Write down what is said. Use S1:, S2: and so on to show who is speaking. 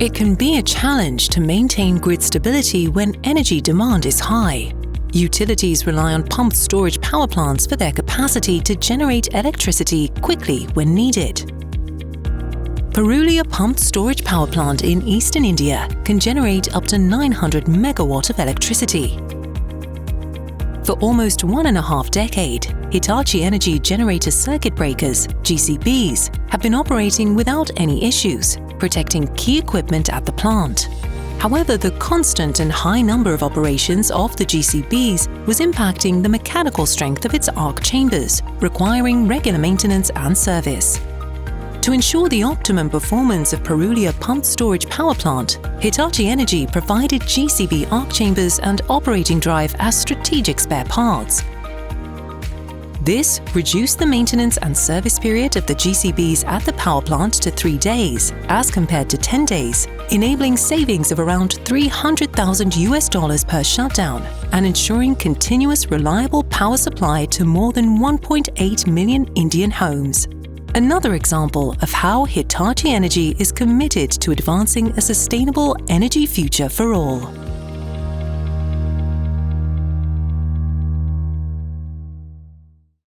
S1: It can be a challenge to maintain grid stability when energy demand is high. Utilities rely on pumped storage power plants for their capacity to generate electricity quickly when needed. Purulia pumped storage power plant in eastern India can generate up to 900 megawatt of electricity. For almost 1.5 decades, Hitachi Energy generator circuit breakers, GCBs, have been operating without any issues, protecting key equipment at the plant. However, the constant and high number of operations of the GCBs was impacting the mechanical strength of its arc chambers, requiring regular maintenance and service. To ensure the optimum performance of Purulia pumped storage power plant, Hitachi Energy provided GCB arc chambers and operating drive as strategic spare parts. This reduced the maintenance and service period of the GCBs at the power plant to 3 days, as compared to 10 days, enabling savings of around $300,000 per shutdown and ensuring continuous reliable power supply to more than 1.8 million Indian homes. Another example of how Hitachi Energy is committed to advancing a sustainable energy future for all.